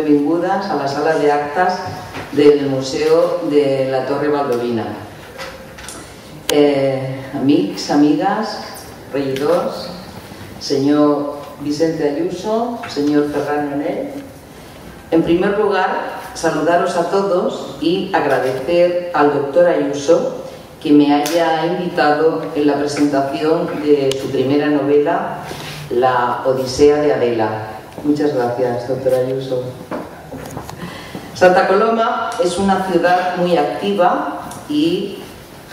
benvingudes a la sala de actas del Museu de la Torre Valdovina. Amics, amigues, regidors, senyor Vicente Ayuso, señor Ferran Nonell. En primer lugar, saludaros a todos y agradecer al doctor Ayuso que me haya invitado en la presentación de su primera novela, La Odisea de Adela. Muchas gracias, doctor Ayuso. Santa Coloma es una ciudad muy activa y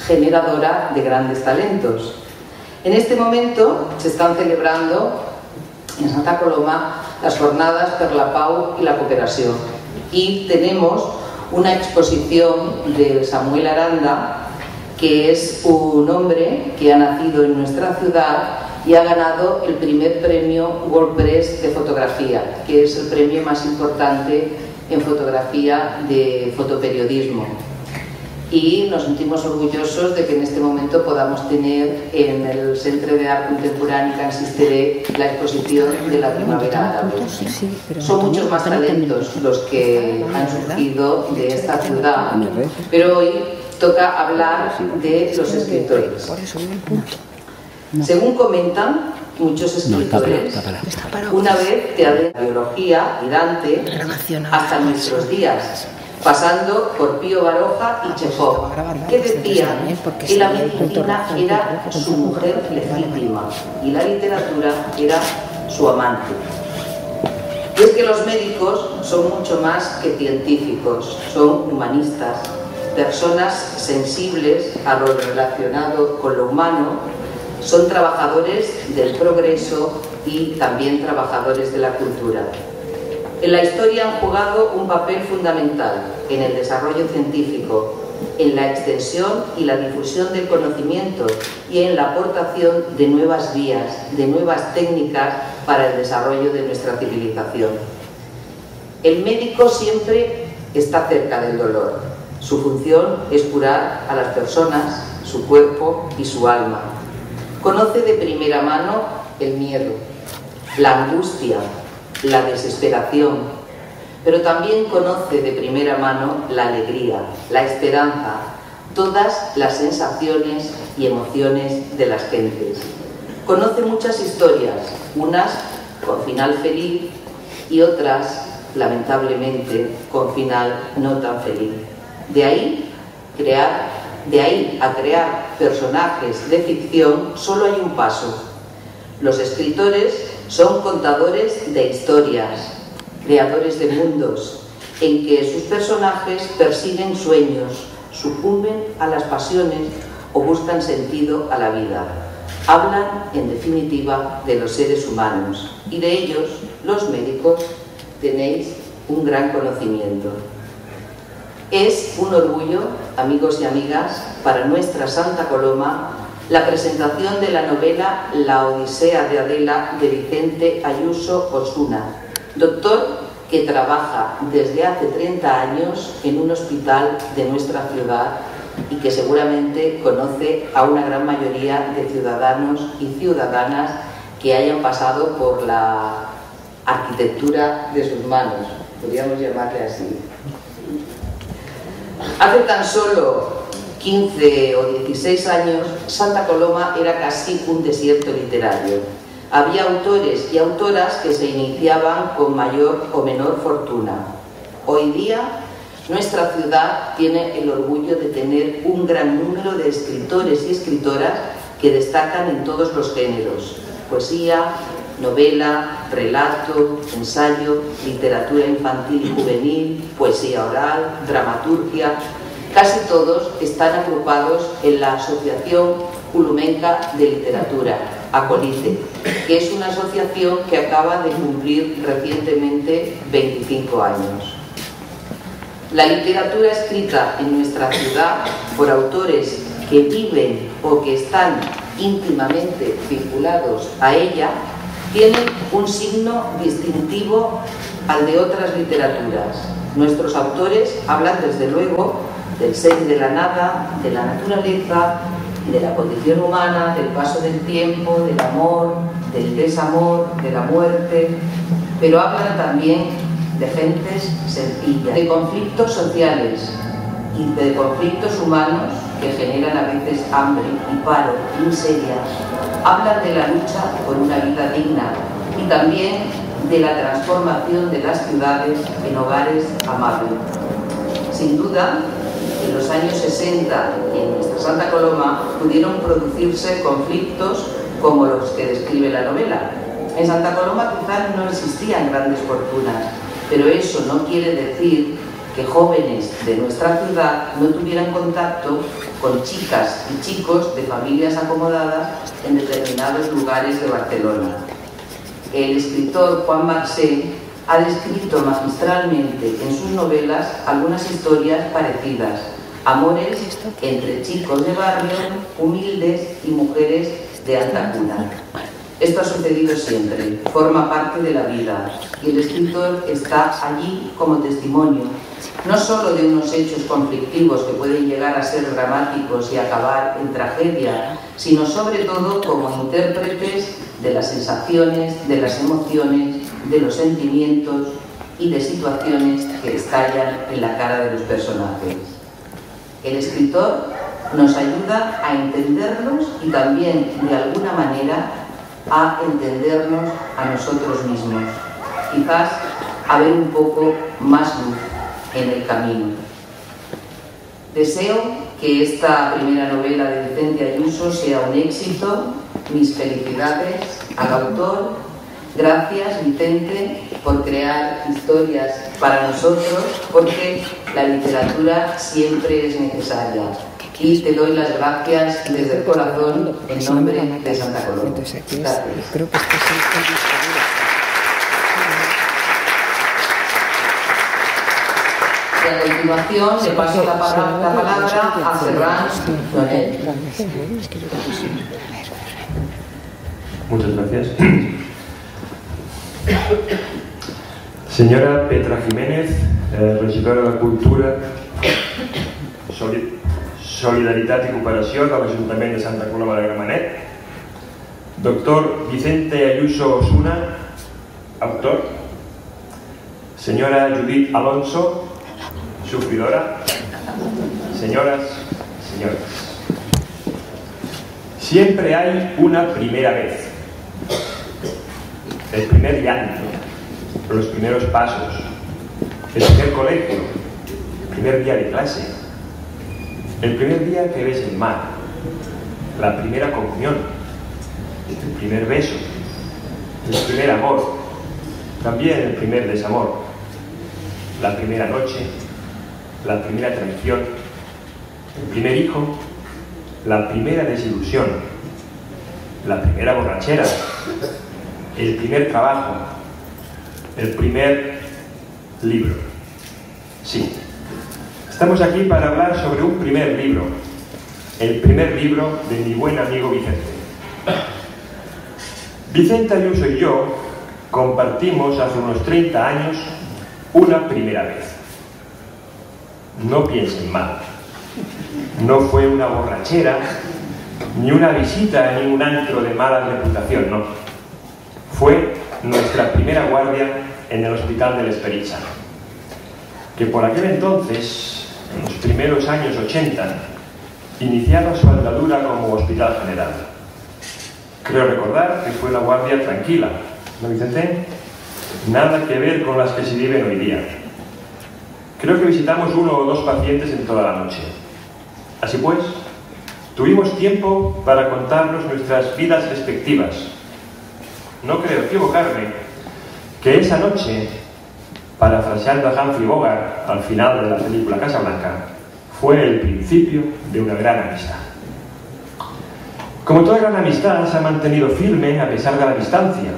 generadora de grandes talentos. En este momento se están celebrando en Santa Coloma las jornadas per la Pau y la Cooperación y tenemos una exposición de Samuel Aranda, que es un hombre que ha nacido en nuestra ciudad y ha ganado el primer premio World Press de fotografía, que es el premio más importante en fotografía de fotoperiodismo. Y nos sentimos orgullosos de que en este momento podamos tener en el Centre d'Art Contemporani Can Sisteré la exposición de la Primavera Árabe. Son muchos más talentos los que han surgido de esta ciudad, pero hoy toca hablar de los escritores. Según comentan muchos escritores, una vez te adentra la biología y Dante hasta nuestros días, pasando por Pío Baroja y Chekhov, que decían que la medicina era su mujer legítima y la literatura era su amante. Y es que los médicos son mucho más que científicos, son humanistas, personas sensibles a lo relacionado con lo humano, son trabajadores del progreso y también trabajadores de la cultura. En la historia han jugado un papel fundamental en el desarrollo científico, en la extensión y la difusión del conocimiento y en la aportación de nuevas vías, de nuevas técnicas para el desarrollo de nuestra civilización. El médico siempre está cerca del dolor. Su función es curar a las personas, su cuerpo y su alma. Conoce de primera mano el miedo, la angustia, la desesperación, pero también conoce de primera mano la alegría, la esperanza, todas las sensaciones y emociones de las gentes. Conoce muchas historias, unas con final feliz y otras, lamentablemente, con final no tan feliz. De ahí a crear personajes de ficción solo hay un paso. Los escritores son contadores de historias, creadores de mundos, en que sus personajes persiguen sueños, sucumben a las pasiones o buscan sentido a la vida. Hablan, en definitiva, de los seres humanos y de ellos, los médicos, tenéis un gran conocimiento. Es un orgullo, amigos y amigas, para nuestra Santa Coloma, la presentación de la novela La Odisea de Adela de Vicente Ayuso Osuna, doctor que trabaja desde hace 30 años en un hospital de nuestra ciudad y que seguramente conoce a una gran mayoría de ciudadanos y ciudadanas que hayan pasado por la arquitectura de sus manos, podríamos llamarle así. Hace tan solo 15 o 16 años, Santa Coloma era casi un desierto literario. Había autores y autoras que se iniciaban con mayor o menor fortuna. Hoy día, nuestra ciudad tiene el orgullo de tener un gran número de escritores y escritoras que destacan en todos los géneros: poesía, novela, relato, ensayo, literatura infantil y juvenil, poesía oral, dramaturgia. Casi todos están agrupados en la Asociación Culumenca de Literatura, ACOLITE, que es una asociación que acaba de cumplir recientemente 25 años. La literatura escrita en nuestra ciudad por autores que viven o que están íntimamente vinculados a ella tiene un signo distintivo al de otras literaturas. Nuestros autores hablan desde luego del ser y de la nada, de la naturaleza, de la condición humana, del paso del tiempo, del amor, del desamor, de la muerte, pero hablan también de gentes sencillas, de conflictos sociales y de conflictos humanos que generan a veces hambre y paro y miseria, hablan de la lucha por una vida digna y también de la transformación de las ciudades en hogares amables. Sin duda, en los años 60 y en nuestra Santa Coloma pudieron producirse conflictos como los que describe la novela. En Santa Coloma quizás no existían grandes fortunas, pero eso no quiere decir que jóvenes de nuestra ciudad no tuvieran contacto con chicas y chicos de familias acomodadas en determinados lugares de Barcelona. El escritor Juan Marsé ha descrito magistralmente en sus novelas algunas historias parecidas, amores entre chicos de barrio, humildes y mujeres de alta cuna. Esto ha sucedido siempre, forma parte de la vida, y el escritor está allí como testimonio, no solo de unos hechos conflictivos que pueden llegar a ser dramáticos y acabar en tragedia, sino sobre todo como intérpretes de las sensaciones, de las emociones, de los sentimientos y de situaciones que estallan en la cara de los personajes. El escritor nos ayuda a entenderlos y también, de alguna manera, a entendernos a nosotros mismos, quizás a ver un poco más luz en el camino. Deseo que esta primera novela de Vicente Ayuso sea un éxito. Mis felicidades al autor. Gracias, Vicente, por crear historias para nosotros, porque la literatura siempre es necesaria. Y te doy las gracias desde el corazón en nombre de Santa Coloma. Gracias. Y a continuación le paso la palabra a Ferran Donel. Muchas gracias. Señora Petra Jiménez, regidora de Cultura, Solidaritat i Cooperació de l'Ajuntament de Santa Coloma de Gramenet. Doctor Vicente Ayuso Osuna, autor. Señora Judith Alonso, sufridora. Señoras, señores. Siempre hay una primera vez. El primer llanto, los primeros pasos, el primer colegio, el primer día de clase, el primer día que ves el mar, la primera comunión, el primer beso, el primer amor, también el primer desamor, la primera noche, la primera traición, el primer hijo, la primera desilusión, la primera borrachera, el primer trabajo, el primer libro. Sí, estamos aquí para hablar sobre un primer libro, el primer libro de mi buen amigo Vicente. Vicente Ayuso y yo compartimos hace unos 30 años una primera vez. No piensen mal, no fue una borrachera, ni una visita en un antro de mala reputación, no. Fue nuestra primera guardia en el Hospital del Esperit Sant, que por aquel entonces, en los primeros años 80, iniciaba su andadura como hospital general. Creo recordar que fue una guardia tranquila, ¿no, Vicente? Nada que ver con las que se viven hoy día. Creo que visitamos 1 o 2 pacientes en toda la noche. Así pues, tuvimos tiempo para contarnos nuestras vidas respectivas. No creo equivocarme que esa noche, parafraseando a Humphrey Bogart al final de la película Casablanca, fue el principio de una gran amistad. Como toda gran amistad, se ha mantenido firme a pesar de la distancia.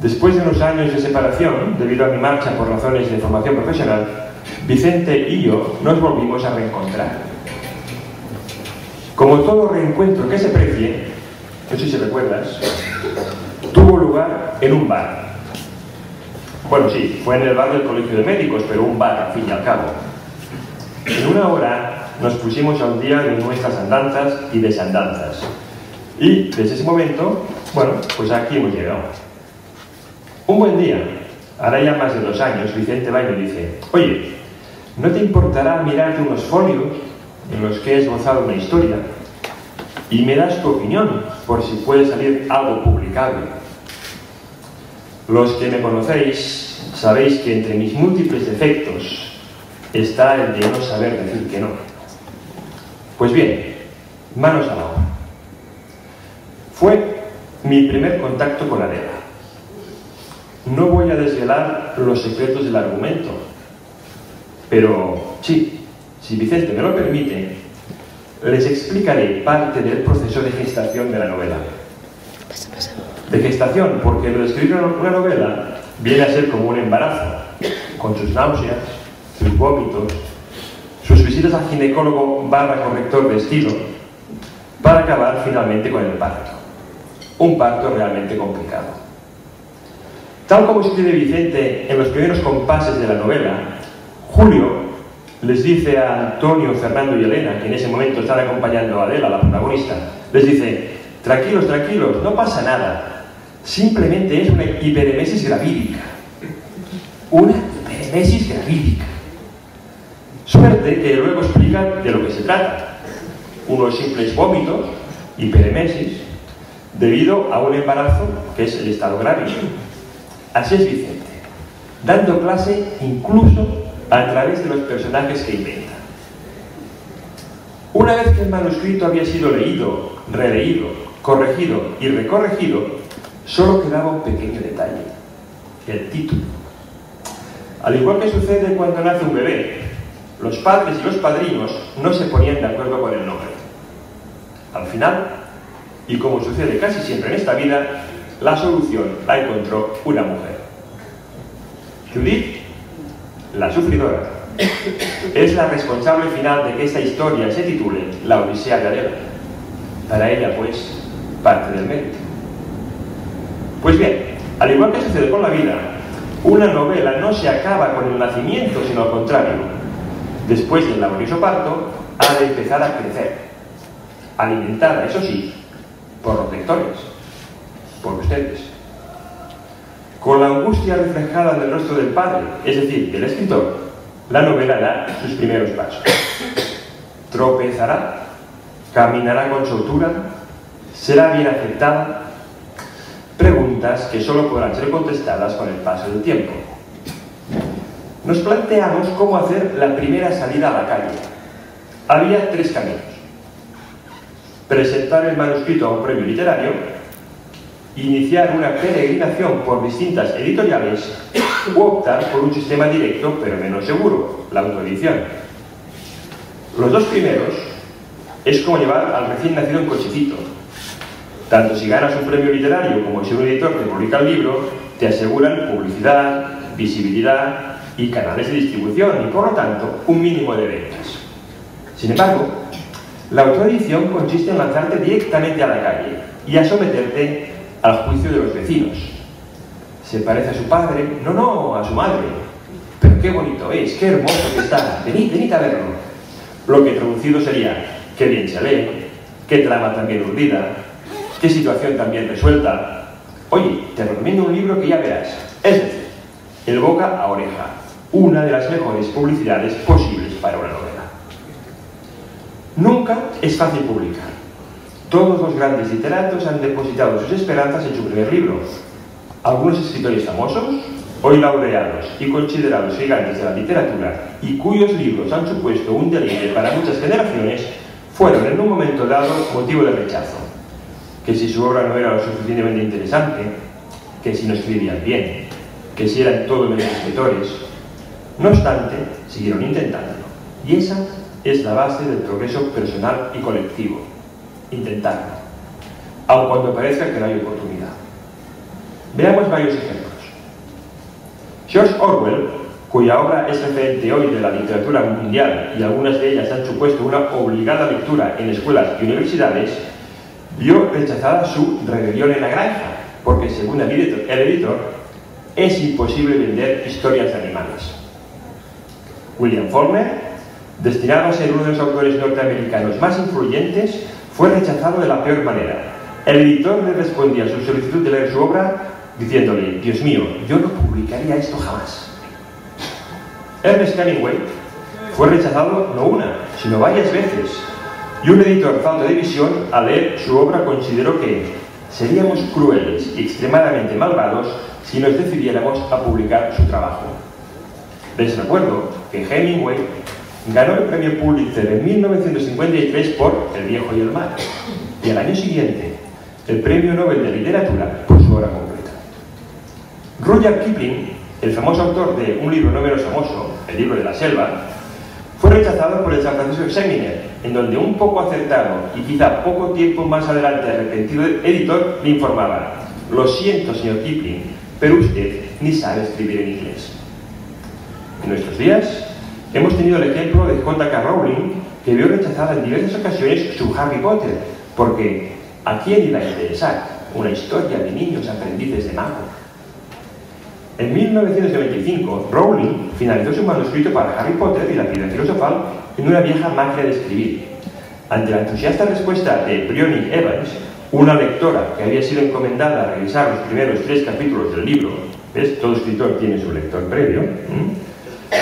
Después de unos años de separación, debido a mi marcha por razones de formación profesional, Vicente y yo nos volvimos a reencontrar. Como todo reencuentro que se precie, no sé si recuerdas, tuvo lugar en un bar. Bueno, sí, fue en el bar del Colegio de Médicos, pero un bar al fin y al cabo. En una hora nos pusimos al día de nuestras andanzas y desandanzas. Y desde ese momento, bueno, pues aquí hemos llegado. Un buen día, Ahora ya más de 2 años, Vicente va y me dice: oye, ¿no te importará mirarte unos folios en los que he esbozado una historia y me das tu opinión por si puede salir algo publicable? Los que me conocéis sabéis que entre mis múltiples defectos está el de no saber decir que no. Pues bien, manos a la obra. Fue mi primer contacto con Adela. No voy a desvelar los secretos del argumento, pero sí, si Vicente me lo permite, les explicaré parte del proceso de gestación de la novela. De gestación, porque lo de escribir una novela viene a ser como un embarazo, con sus náuseas, sus vómitos, sus visitas al ginecólogo / corrector de estilo, para acabar finalmente con el parto. Un parto realmente complicado. Tal como escribe Vicente en los primeros compases de la novela, Julio les dice a Antonio, Fernando y Elena, que en ese momento están acompañando a Adela, la protagonista, les dice: tranquilos, tranquilos, no pasa nada. Simplemente es una hiperemesis gravídica. Una hiperemesis gravídica. Suerte que luego explica de lo que se trata. Unos simples vómitos, hiperemesis, debido a un embarazo que es el estado grávido. Así es Vicente, dando clase incluso a través de los personajes que inventa. Una vez que el manuscrito había sido leído, releído, corregido y recorregido, solo quedaba un pequeño detalle: el título. Al igual que sucede cuando nace un bebé, los padres y los padrinos no se ponían de acuerdo con el nombre. Al final, y como sucede casi siempre en esta vida, la solución la encontró una mujer. Judith, la sufridora, es la responsable final de que esta historia se titule La Odisea de Adela. Para ella, pues, parte del mérito. Pues bien, al igual que sucede con la vida, una novela no se acaba con el nacimiento, sino al contrario. Después del laborioso parto, ha de empezar a crecer, alimentada, eso sí, por los lectores, por ustedes. Con la angustia reflejada del rostro del padre, es decir, del escritor, la novela da sus primeros pasos. Tropezará, caminará con soltura, será bien aceptada. Preguntas que solo podrán ser contestadas con el paso del tiempo. Nos planteamos cómo hacer la primera salida a la calle. Había 3 caminos: presentar el manuscrito a un premio literario, iniciar una peregrinación por distintas editoriales u optar por un sistema directo pero menos seguro, la autoedición. Los 2 primeros es como llevar al recién nacido en cochecito. Tanto si ganas un premio literario como si un editor te publica el libro, te aseguran publicidad, visibilidad y canales de distribución y, por lo tanto, un mínimo de ventas. Sin embargo, la autoedición consiste en lanzarte directamente a la calle y a someterte al juicio de los vecinos. ¿Se parece a su padre? No, no, a su madre. Pero qué bonito es, qué hermoso que está. Venid a verlo. Lo que traducido sería: qué bien se lee, qué trama tan bien urdida, qué situación tan bien resuelta. Oye, te recomiendo un libro que ya verás. Es decir, el boca a oreja, una de las mejores publicidades posibles para una novela. Nunca es fácil publicar. Todos los grandes literatos han depositado sus esperanzas en su primer libro. Algunos escritores famosos, hoy laureados y considerados gigantes de la literatura, y cuyos libros han supuesto un deleite para muchas generaciones, fueron en un momento dado motivo de rechazo. Que si su obra no era lo suficientemente interesante, que si no escribían bien, que si eran todo menos escritores. No obstante, siguieron intentándolo. Y esa es la base del progreso personal y colectivo. Intentarlo, aun cuando parezca que no hay oportunidad. Veamos varios ejemplos. George Orwell, cuya obra es referente hoy de la literatura mundial y algunas de ellas han supuesto una obligada lectura en escuelas y universidades, vio rechazada su Rebelión en la granja, porque según el editor, es imposible vender historias de animales. William Faulkner, destinado a ser uno de los autores norteamericanos más influyentes, fue rechazado de la peor manera. El editor le respondía a su solicitud de leer su obra: diciéndole: Dios mío, yo no publicaría esto jamás. Ernest Hemingway fue rechazado no una, sino varias veces, y un editor falto de visión, al leer su obra, consideró que seríamos crueles y extremadamente malvados si nos decidiéramos a publicar su trabajo. Les recuerdo que Hemingway ganó el premio Pulitzer en 1953 por El viejo y el mar, y al año siguiente el premio Nobel de Literatura por su obra completa. Rudyard Kipling, el famoso autor de un libro no menos famoso, El libro de la selva, fue rechazado por el San Francisco Examiner, en donde un poco acertado y quizá poco tiempo más adelante arrepentido editor le informaba: lo siento, señor Kipling, pero usted ni sabe escribir en inglés. En nuestros días hemos tenido el ejemplo de J.K. Rowling, que vio rechazada en diversas ocasiones su Harry Potter, porque ¿a quién iba a interesar una historia de niños aprendices de mago? En 1995, Rowling finalizó su manuscrito para Harry Potter y la Piedra Filosofal en una vieja máquina de escribir. Ante la entusiasta respuesta de Bryony Evans, una lectora que había sido encomendada a revisar los primeros 3 capítulos del libro, ¿ves? Todo escritor tiene su lector previo,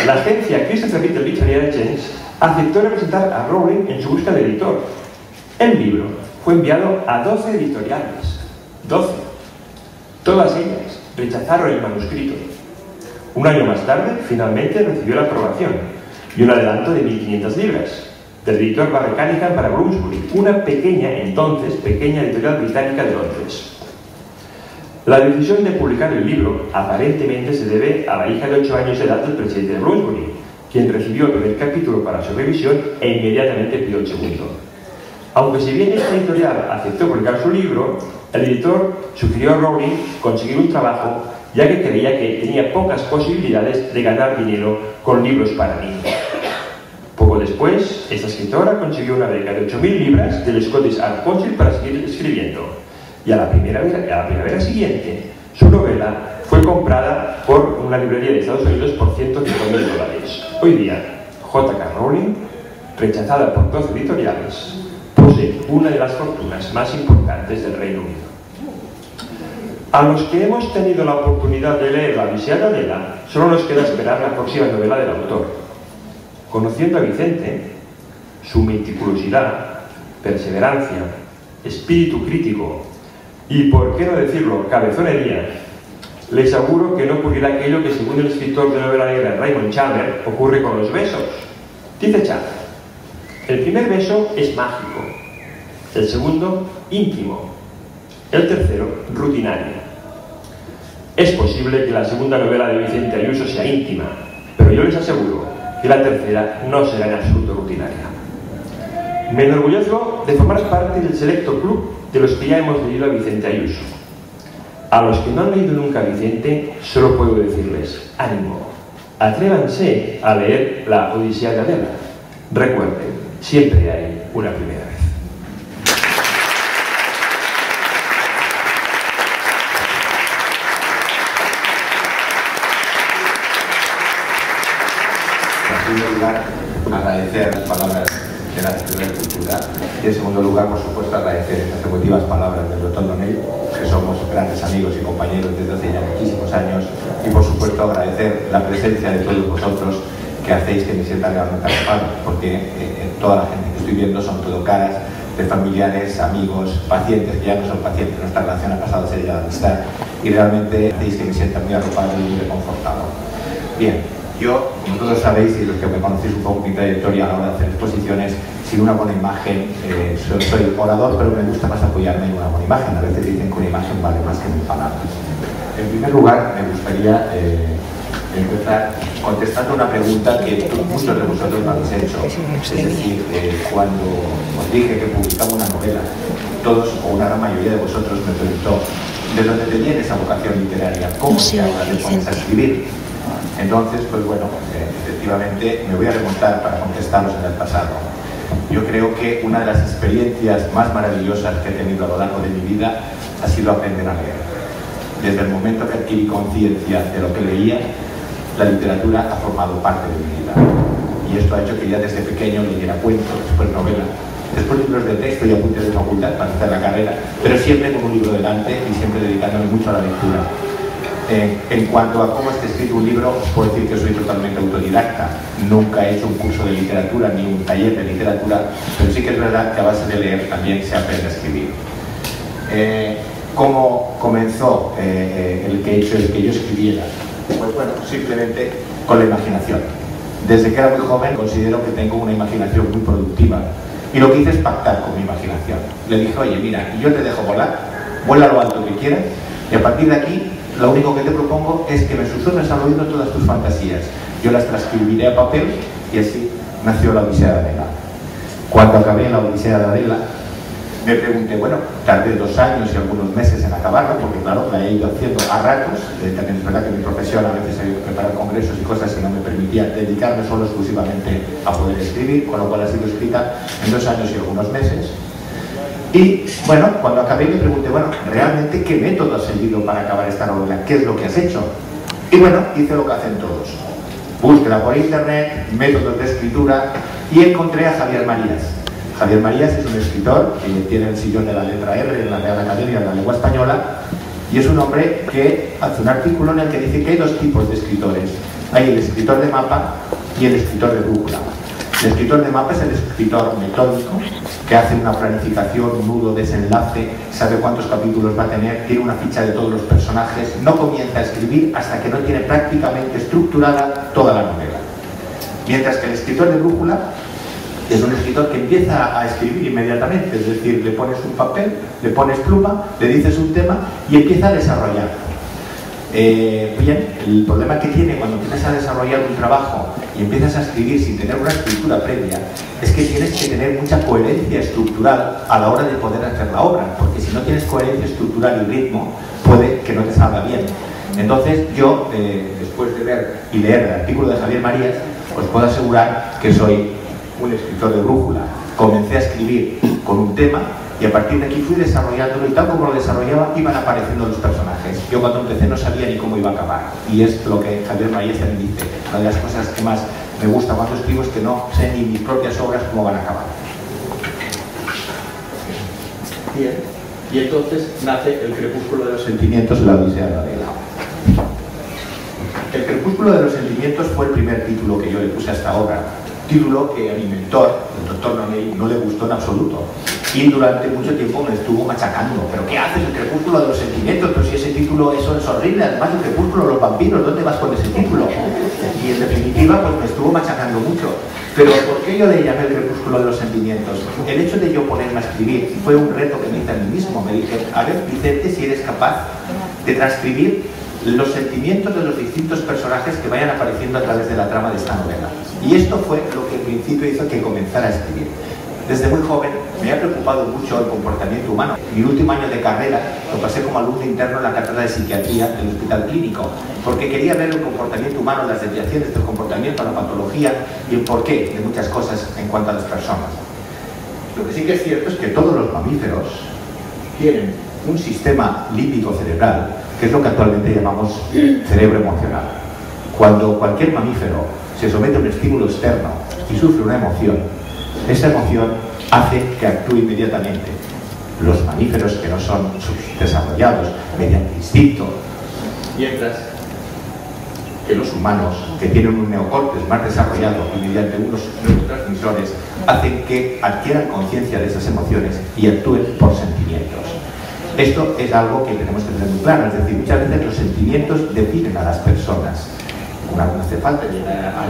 la agencia Christopher Little Literary Agents aceptó representar a Rowling en su búsqueda de editor. El libro fue enviado a 12 editoriales. 12. Todas ellas rechazaron el manuscrito. Un año más tarde, finalmente recibió la aprobación y un adelanto de 1.500 libras del editor Barry Cunningham para Bloomsbury, una pequeña editorial británica de Londres. La decisión de publicar el libro aparentemente se debe a la hija de 8 años de edad del presidente de Bloomsbury, quien recibió el primer capítulo para su revisión e inmediatamente pidió el segundo. Aunque si bien esta editorial aceptó publicar su libro, el editor sugirió a Rowling conseguir un trabajo, ya que creía que tenía pocas posibilidades de ganar dinero con libros para niños. Poco después, esta escritora consiguió una beca de 8.000 libras del Scottish Art Council para seguir escribiendo, y a la primavera siguiente, su novela fue comprada por una librería de Estados Unidos por $105.000. Hoy día, J.K. Rowling, rechazada por 12 editoriales, posee una de las fortunas más importantes del Reino Unido. A los que hemos tenido la oportunidad de leer La Odisea de Adela, solo nos queda esperar la próxima novela del autor. Conociendo a Vicente, su meticulosidad, perseverancia, espíritu crítico y, por qué no decirlo, cabezonería, les aseguro que no ocurrirá aquello que, según el escritor de novela negra Raymond Chandler, ocurre con los besos. Dice Chandler: el primer beso es mágico, el segundo íntimo, el tercero rutinario. Es posible que la segunda novela de Vicente Ayuso sea íntima, pero yo les aseguro que la tercera no será en absoluto rutinaria. Me enorgullezco de formar parte del selecto club de los que ya hemos leído a Vicente Ayuso. A los que no han leído nunca a Vicente, solo puedo decirles: ánimo, atrévanse a leer La Odisea de Adela. Recuerden, siempre hay una primera vez. En primer lugar, agradecer las palabras de la Secretaría de Cultura y, en segundo lugar, por supuesto, agradecer las emotivas palabras del doctor Donell, que somos grandes amigos y compañeros desde hace ya muchísimos años, y, por supuesto, agradecer la presencia de todos vosotros que hacéis que me sienta realmente agradable, porque toda la gente que estoy viendo son todo caras de familiares, amigos, pacientes, que ya no son pacientes, nuestra relación ha pasado a ser ya de amistad, y realmente hacéis que me sienta muy arropado y muy reconfortado. Bien. Yo, como todos sabéis, y los que me conocéis un poco mi trayectoria a la hora de hacer exposiciones, sin una buena imagen, soy orador, pero me gusta más apoyarme en una buena imagen. A veces dicen que una imagen vale más que 1000 palabras. En primer lugar, me gustaría empezar contestando una pregunta que muchos de vosotros me habéis hecho. Es decir, cuando os dije que publicaba una novela, todos o una gran mayoría de vosotros me preguntó ¿de dónde te viene esa vocación literaria? ¿Cómo se ahora te pones a escribir? Entonces, pues bueno, efectivamente me voy a remontar para contestaros en el pasado. Yo creo que una de las experiencias más maravillosas que he tenido a lo largo de mi vida ha sido aprender a leer. Desde el momento que adquirí conciencia de lo que leía, la literatura ha formado parte de mi vida. Y esto ha hecho que ya desde pequeño leyera cuentos, después novela, después libros de texto y apuntes de facultad para hacer la carrera, pero siempre con un libro delante y siempre dedicándome mucho a la lectura. En cuanto a cómo está escrito un libro, os puedo decir que soy totalmente autodidacta. Nunca he hecho un curso de literatura ni un taller de literatura, pero sí que es verdad que a base de leer también se aprende a escribir. ¿Cómo comenzó el que yo escribiera? Pues bueno, simplemente con la imaginación. Desde que era muy joven considero que tengo una imaginación muy productiva y lo que hice es pactar con mi imaginación. Le dije, oye, mira, yo te dejo volar, vuela lo alto que quieras y a partir de aquí lo único que te propongo es que me susurres al oído todas tus fantasías. Yo las transcribiré a papel y así nació la Odisea de Adela. Cuando acabé la Odisea de Adela, me pregunté, bueno, tardé 2 años y algunos meses en acabarla, porque claro, la he ido haciendo a ratos. También es verdad que mi profesión a veces he ido a preparar congresos y cosas que no me permitían dedicarme solo exclusivamente a poder escribir, con lo cual ha sido escrita en 2 años y algunos meses. Y bueno, cuando acabé me pregunté, bueno, ¿realmente qué método has seguido para acabar esta novela? ¿Qué es lo que has hecho? Y bueno, hice lo que hacen todos. Búsqueda por internet, métodos de escritura y encontré a Javier Marías. Javier Marías es un escritor que tiene el sillón de la letra R en la Real Academia de la Lengua Española y es un hombre que hace un artículo en el que dice que hay 2 tipos de escritores. Hay el escritor de mapa y el escritor de brújula. El escritor de mapa es el escritor metódico que hace una planificación, nudo, desenlace, sabe cuántos capítulos va a tener, tiene una ficha de todos los personajes, no comienza a escribir hasta que no tiene prácticamente estructurada toda la novela. Mientras que el escritor de brújula es un escritor que empieza a escribir inmediatamente, es decir, le pones un papel, le pones pluma, le dices un tema y empieza a desarrollar. Bien, el problema que tiene cuando empiezas a desarrollar un trabajo y empiezas a escribir sin tener una estructura previa es que tienes que tener mucha coherencia estructural a la hora de poder hacer la obra, porque si no tienes coherencia estructural y ritmo puede que no te salga bien. Entonces yo, después de ver y leer el artículo de Javier Marías, os puedo asegurar que soy un escritor de brújula. Comencé a escribir con un tema y a partir de aquí fui desarrollándolo y tal como lo desarrollaba iban apareciendo los personajes. Yo cuando empecé no sabía ni cómo iba a acabar y es lo que Javier Marías también dice. Una de las cosas que más me gusta cuando escribo es que no sé ni mis propias obras cómo van a acabar. Bien. Y entonces nace El crepúsculo de los sentimientos de la Odisea de Adela. El crepúsculo de los sentimientos fue el primer título que yo le puse a esta obra. Título que a mi mentor, el doctor Nonell, no le gustó en absoluto. Y durante mucho tiempo me estuvo machacando. ¿Pero qué haces? El crepúsculo de los sentimientos. Pero si ese título, eso es horrible. Además, el crepúsculo de los vampiros, ¿dónde vas con ese título? Y en definitiva, pues me estuvo machacando mucho. Pero ¿por qué yo le llamé El crepúsculo de los sentimientos? El hecho de yo ponerme a escribir fue un reto que me hice a mí mismo. Me dije, a ver, Vicente, si eres capaz de transcribir los sentimientos de los distintos personajes que vayan apareciendo a través de la trama de esta novela. Y esto fue lo que en principio hizo que comenzara a escribir. Desde muy joven me ha preocupado mucho el comportamiento humano. Mi último año de carrera lo pasé como alumno interno en la cátedra de psiquiatría del Hospital Clínico, porque quería ver el comportamiento humano, las desviaciones del comportamiento, la patología y el porqué de muchas cosas en cuanto a las personas. Lo que sí que es cierto es que todos los mamíferos tienen un sistema límbico cerebral, que es lo que actualmente llamamos cerebro emocional. Cuando cualquier mamífero se somete a un estímulo externo y sufre una emoción, esa emoción hace que actúe inmediatamente. Los mamíferos que no son subdesarrollados mediante instinto, mientras que los humanos que tienen un neocórtex más desarrollado y mediante unos neurotransmisores hacen que adquieran conciencia de esas emociones y actúen por sentimientos. Esto es algo que tenemos que tener muy claro, es decir, muchas veces los sentimientos definen a las personas. No hace falta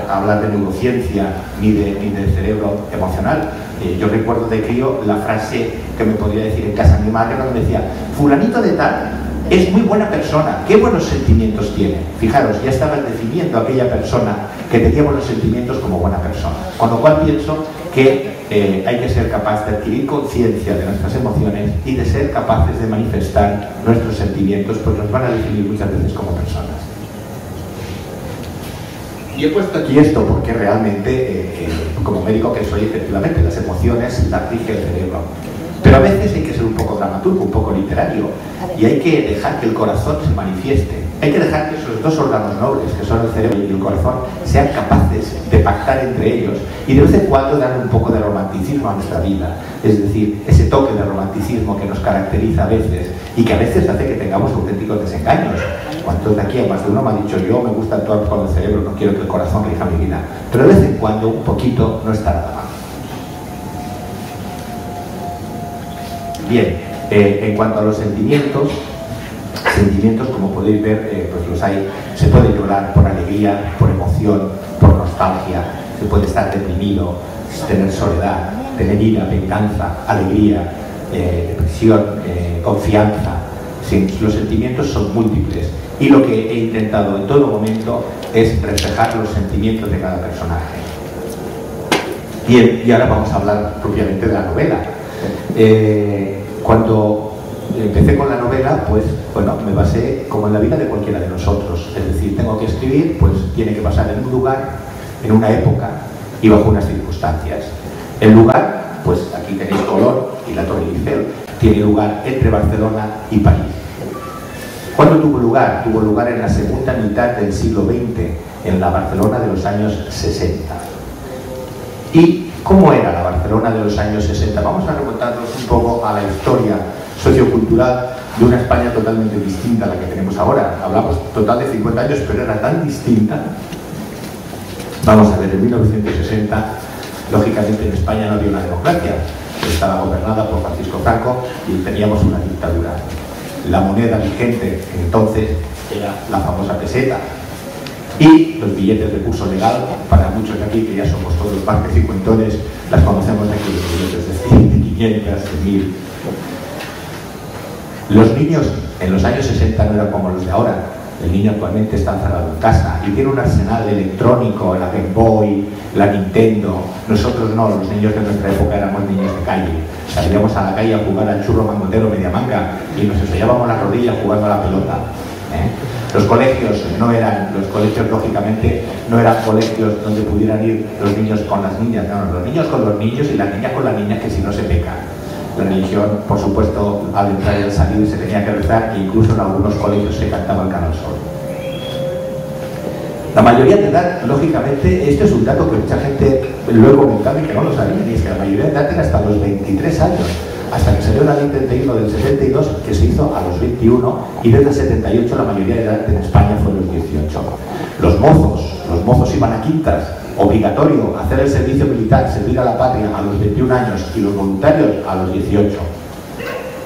hablar de neurociencia ni de cerebro emocional. Yo recuerdo de crío la frase que me podría decir en casa mi madre cuando me decía, fulanito de tal es muy buena persona, qué buenos sentimientos tiene. Fijaros, ya estaban definiendo a aquella persona que tenía buenos sentimientos como buena persona. Con lo cual pienso que hay que ser capaz de adquirir conciencia de nuestras emociones y de ser capaces de manifestar nuestros sentimientos, porque nos van a definir muchas veces como personas. Y he puesto aquí esto porque realmente, como médico que soy, efectivamente, las emociones las rige el cerebro. Pero a veces hay que ser un poco dramaturgo, un poco literario, y hay que dejar que el corazón se manifieste. Hay que dejar que esos dos órganos nobles, que son el cerebro y el corazón, sean capaces de pactar entre ellos y de vez en cuando darle un poco de romanticismo a nuestra vida. Es decir, ese toque de romanticismo que nos caracteriza a veces y que a veces hace que tengamos auténticos desengaños. ¿Cuántos de aquí, más de uno me ha dicho, yo me gusta actuar con el cerebro, no quiero que el corazón rija mi vida? Pero de vez en cuando, un poquito, no está nada mal. Bien, en cuanto a los sentimientos, como podéis ver, pues los hay. Se puede llorar por alegría, por emoción, por nostalgia, se puede estar deprimido, tener soledad, tener ira, venganza, alegría, depresión, confianza. Sí, los sentimientos son múltiples y lo que he intentado en todo momento es reflejar los sentimientos de cada personaje. Bien, y ahora vamos a hablar propiamente de la novela. Cuando empecé con la novela, pues bueno, me basé como en la vida de cualquiera de nosotros. Es decir, tengo que escribir, pues tiene que pasar en un lugar, en una época y bajo unas circunstancias. El lugar, pues aquí tenéis Colón y la Torre Eiffel. Tiene lugar entre Barcelona y París. ¿Cuándo tuvo lugar? Tuvo lugar en la segunda mitad del siglo XX, en la Barcelona de los años 60. ¿Y cómo era la Barcelona de los años 60? Vamos a remontarnos un poco a la historia sociocultural de una España totalmente distinta a la que tenemos ahora. Hablamos total de 50 años, pero era tan distinta. Vamos a ver, en 1960, lógicamente en España no había una democracia, estaba gobernada por Francisco Franco y teníamos una dictadura. La moneda vigente entonces era la famosa peseta y los billetes de curso legal, para muchos de aquí que ya somos todos parques y cuentones, las conocemos de aquí, los billetes de 100, de 500, de 1000. Los niños en los años 60 no eran como los de ahora. El niño actualmente está encerrado en casa y tiene un arsenal electrónico, la Game Boy, la Nintendo. Nosotros no, los niños de nuestra época éramos niños de calle. Salíamos a la calle a jugar al churro mangotero media manga y nos enseñábamos las rodillas jugando a la pelota. Los colegios no eran, los colegios lógicamente no eran colegios donde pudieran ir los niños con las niñas, no, los niños con los niños y las niñas con las niñas, que si no se peca. La religión, por supuesto, al entrar y al salir se tenía que rezar e incluso en algunos colegios se cantaba el Canal Sol. La mayoría de edad, lógicamente, este es un dato que mucha gente lo he comentado y que no lo sabía, y es que la mayoría de edad era hasta los 23 años, hasta que salió la Ley 31 del 72, que se hizo a los 21, y desde el 78 la mayoría de edad en España fue los 18. Los mozos iban a quintas, obligatorio hacer el servicio militar, servir a la patria a los 21 años y los voluntarios a los 18.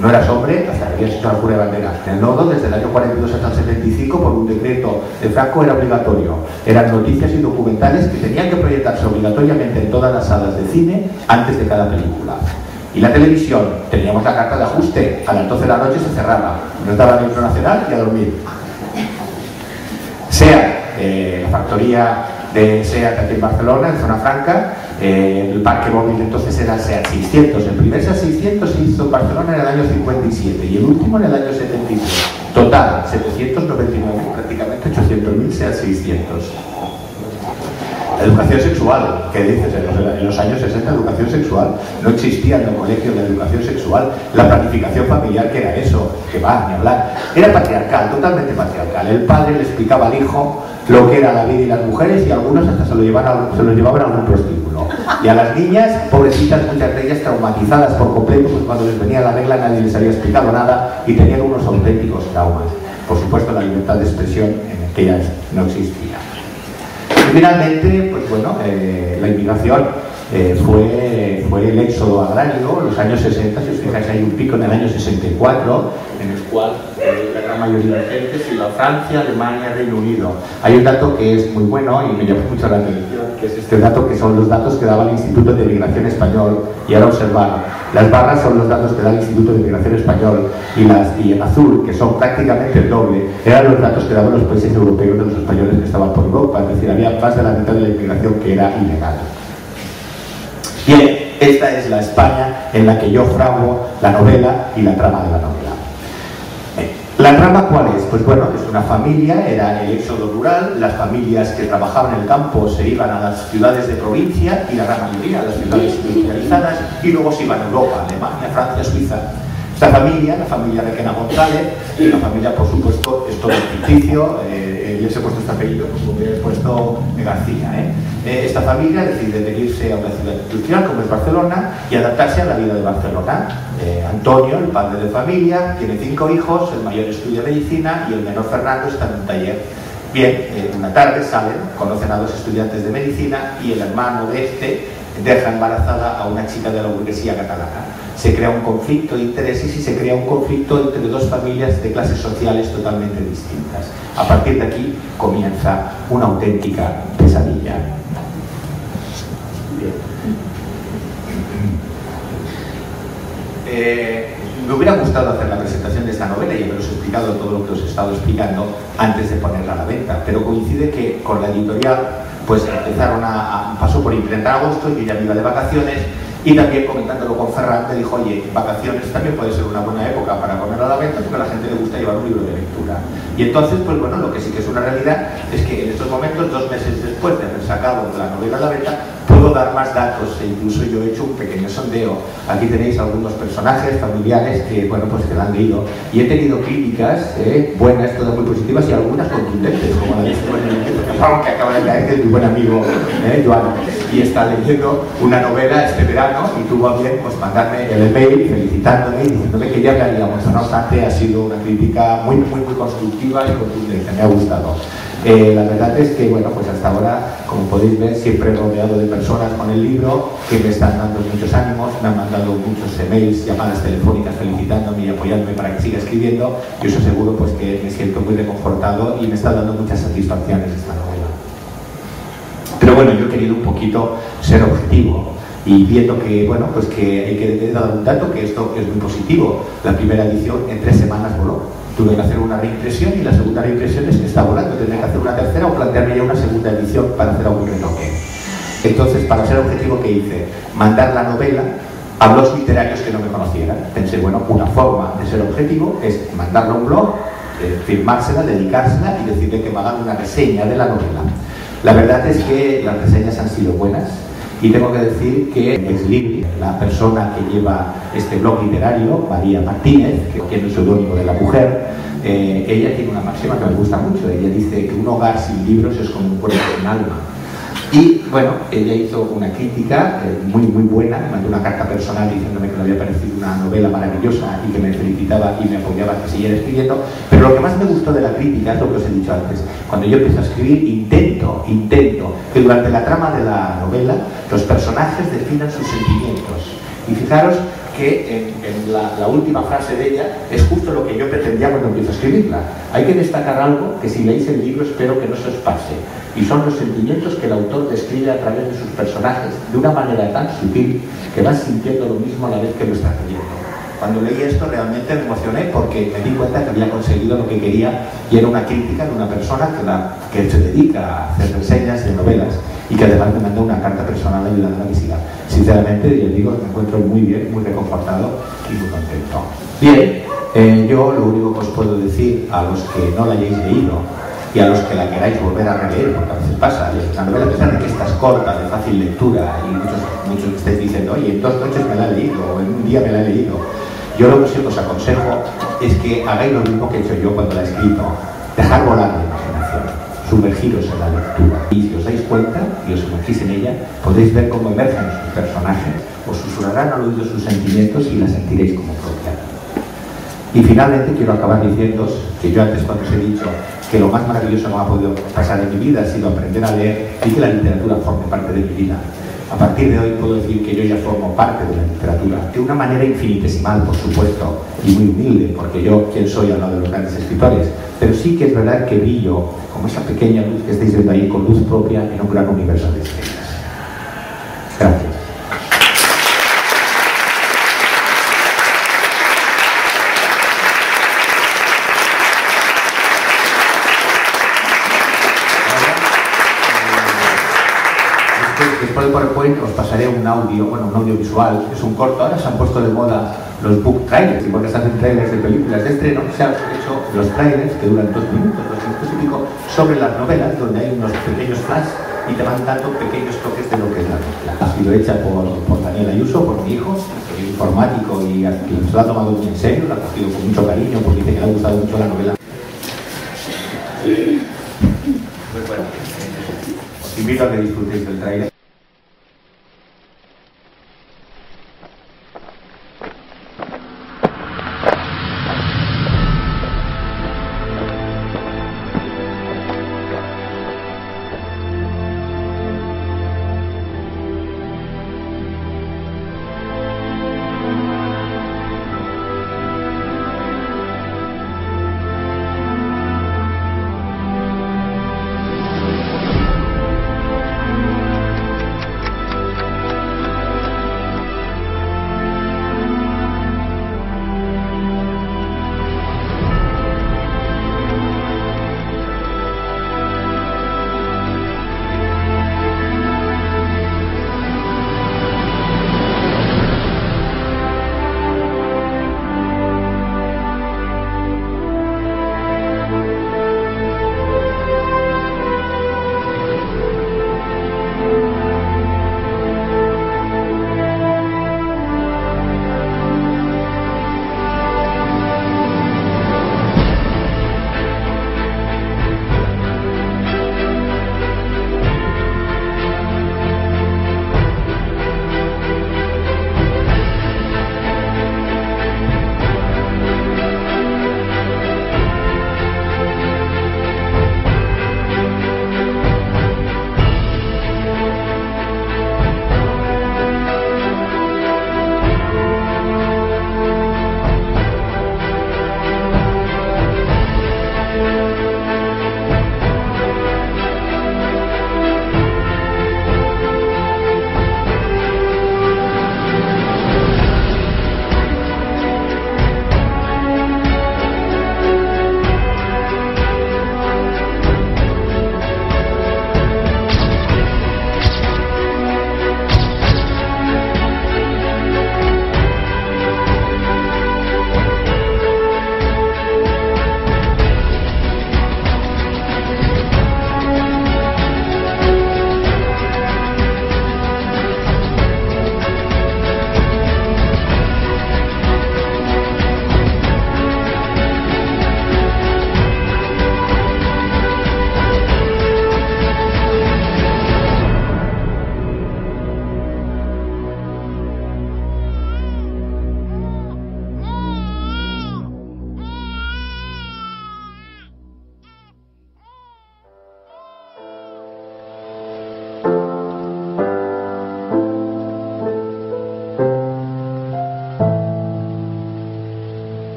No eras hombre hasta que habías hecho la jura de bandera. El nodo, desde el año 42 hasta el 75, por un decreto de Franco, era obligatorio. Eran noticias y documentales que tenían que proyectarse obligatoriamente en todas las salas de cine antes de cada película. Y la televisión, teníamos la carta de ajuste, a las 12 de la noche se cerraba. Nos daba el himno nacional y a dormir. SEAT, la factoría de SEAT aquí en Barcelona, en Zona Franca, el parque móvil entonces era el SEAT 600. El primer SEAT 600 se hizo en Barcelona en el año 57 y el último en el año 73. Total, 799, prácticamente 800.000 SEAT 600. Educación sexual, ¿qué dices? En los años 60, educación sexual. No existía en el colegio la educación sexual. La planificación familiar, ¿qué era eso? Que va, ni hablar. Era patriarcal, totalmente patriarcal. El padre le explicaba al hijo lo que era la vida y las mujeres y algunos hasta se lo llevaban a algún prostíbulo. Y a las niñas, pobrecitas, muchas de ellas traumatizadas por completo, pues cuando les venía la regla nadie les había explicado nada y tenían unos auténticos traumas. Por supuesto, la libertad de expresión en aquellas no existía. Y finalmente, pues bueno, la inmigración fue el éxodo agrario, los años 60, si os fijáis hay un pico en el año 64, en el cual la gran mayoría de gente se iba a Francia, Alemania, Reino Unido. Hay un dato que es muy bueno y me llamó mucho la atención, que es este dato, que son los datos que daba el Instituto de Migración Español, y ahora observar, las barras son los datos que da el Instituto de Migración Español y en azul, que son prácticamente el doble, eran los datos que daban los países europeos de los españoles que estaban por Europa, es decir, había más de la mitad de la inmigración que era ilegal. Bien, esta es la España en la que yo fraguo la novela y la trama de la novela. ¿La trama cuál es? Pues bueno, es una familia, era el éxodo rural, las familias que trabajaban en el campo se iban a las ciudades de provincia y la gran mayoría a las ciudades industrializadas y luego se iban a Europa, Alemania, Francia, Suiza. Esta familia, la familia Requena González, la familia, por supuesto, es todo ficticio. Les he puesto este apellido, como he puesto García. Esta familia decide venirse a una ciudad industrial como es Barcelona y adaptarse a la vida de Barcelona. Antonio, el padre de familia, tiene 5 hijos, el mayor estudia medicina y el menor Fernando está en un taller. Bien, una tarde salen, conocen a 2 estudiantes de medicina y el hermano de este deja embarazada a una chica de la burguesía catalana. Se crea un conflicto de intereses y se crea un conflicto entre 2 familias de clases sociales totalmente distintas. A partir de aquí comienza una auténtica pesadilla. Bien. Me hubiera gustado hacer la presentación de esta novela y haberos explicado todo lo que os he estado explicando antes de ponerla a la venta, pero coincide que con la editorial pues empezaron pasó por Imprenta en agosto y yo ya me iba de vacaciones. Y también comentándolo con Ferran, me dijo, oye, vacaciones también puede ser una buena época para ponerlo a la venta porque a la gente le gusta llevar un libro de lectura. Y entonces, pues bueno, lo que sí que es una realidad es que en estos momentos, 2 meses después de haber sacado la novela a la venta, puedo dar más datos e incluso yo he hecho un pequeño sondeo. Aquí tenéis algunos personajes familiares que, bueno, pues que la han leído. Y he tenido críticas buenas, todas muy positivas y algunas contundentes, como la de este buen amigo que acaba de caer, que es mi buen amigo Joan. Y está leyendo una novela este verano y tuvo a bien pues mandarme el email felicitándome y diciéndome que ya hablaríamos. No obstante, ha sido una crítica muy constructiva y contundente, me ha gustado. La verdad es que, bueno, pues hasta ahora, como podéis ver, siempre rodeado de personas con el libro que me están dando muchos ánimos, me han mandado muchos emails, llamadas telefónicas felicitándome y apoyándome para que siga escribiendo, y os aseguro pues que me siento muy reconfortado y me está dando muchas satisfacciones esta novela. Pero bueno, yo he querido un poquito ser objetivo y viendo que, bueno, pues que hay que dar un dato que esto es muy positivo. La primera edición en 3 semanas voló. Tuve que hacer una reimpresión y la segunda reimpresión es que está volando. Tendré que hacer una tercera o plantearme ya una segunda edición para hacer algún retoque. Entonces, para ser objetivo, ¿qué hice? Mandar la novela a blogs literarios que no me conocieran. Pensé, bueno, una forma de ser objetivo es mandarla a un blog, firmársela, dedicársela y decirle que me hagan una reseña de la novela. La verdad es que las reseñas han sido buenas. Y tengo que decir que Exlibris, la persona que lleva este blog literario, María Martínez, que tiene el seudónimo de La Mujer, ella tiene una máxima que me gusta mucho. Ella dice que un hogar sin libros es como un cuerpo sin alma. Y bueno, ella hizo una crítica muy buena, me mandó una carta personal diciéndome que le había parecido una novela maravillosa y que me felicitaba y me apoyaba a que siguiera escribiendo. Pero lo que más me gustó de la crítica es lo que os he dicho antes. Cuando yo empiezo a escribir, intento que durante la trama de la novela los personajes definan sus sentimientos. Y fijaros que en la última frase de ella es justo lo que yo pretendía cuando empiezo a escribirla. Hay que destacar algo que si leéis el libro espero que no se os pase. Y son los sentimientos que el autor describe a través de sus personajes de una manera tan sutil que vas sintiendo lo mismo a la vez que lo estás leyendo. Cuando leí esto realmente me emocioné porque me di cuenta que había conseguido lo que quería y era una crítica de una persona que se dedica a hacer reseñas de novelas y que además me mandó una carta personal ayudando a que siga. Sinceramente, yo digo, me encuentro muy bien, muy reconfortado y muy contento. Bien, yo lo único que os puedo decir a los que no la hayáis leído y a los que la queráis volver a releer, porque a veces pasa, la novela, a pesar de que esta es corta, de fácil lectura, y muchos estáis diciendo, oye, en 2 noches me la he leído, o en un día me la he leído. Yo lo que sí os aconsejo es que hagáis lo mismo que he hecho yo cuando la he escrito, dejar volar la imaginación, sumergiros en la lectura. Y si os dais cuenta y os sumergís en ella, podéis ver cómo emergen sus personajes, os susurrarán al oído sus sentimientos y la sentiréis como propia. Y finalmente quiero acabar diciéndoos que yo antes cuando os he dicho que lo más maravilloso que me ha podido pasar en mi vida ha sido aprender a leer y que la literatura forme parte de mi vida. A partir de hoy puedo decir que yo ya formo parte de la literatura, de una manera infinitesimal, por supuesto, y muy humilde, porque yo, ¿quién soy al lado de los grandes escritores? Pero sí que es verdad que brillo, como esa pequeña luz que estáis viendo ahí, con luz propia en un gran universo de estrellas. Gracias. Después del PowerPoint os pasaré un audio, bueno, un audiovisual, es un corto. Ahora se han puesto de moda los book trailers, y porque se hacen trailers de películas de estreno, se han hecho los trailers que duran 2 minutos y pico, sobre las novelas, donde hay unos pequeños flash y te van dando pequeños toques de lo que es la novela. Ha sido hecha por Daniel Ayuso, por mi hijo, que es informático y que se lo ha tomado muy en serio, lo ha cogido con mucho cariño porque dice que le ha gustado mucho la novela. Pues bueno, os invito a que disfrutéis del trailer.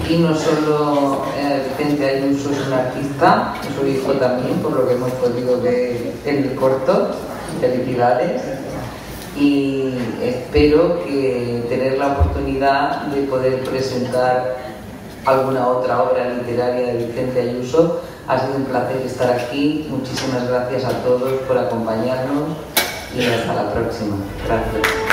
Aquí no solo Vicente Ayuso es un artista, es su hijo también, por lo que hemos podido ver en el corto. Felicidades. Y espero que tener la oportunidad de poder presentar alguna otra obra literaria de Vicente Ayuso. Ha sido un placer estar aquí. Muchísimas gracias a todos por acompañarnos y hasta la próxima. Gracias.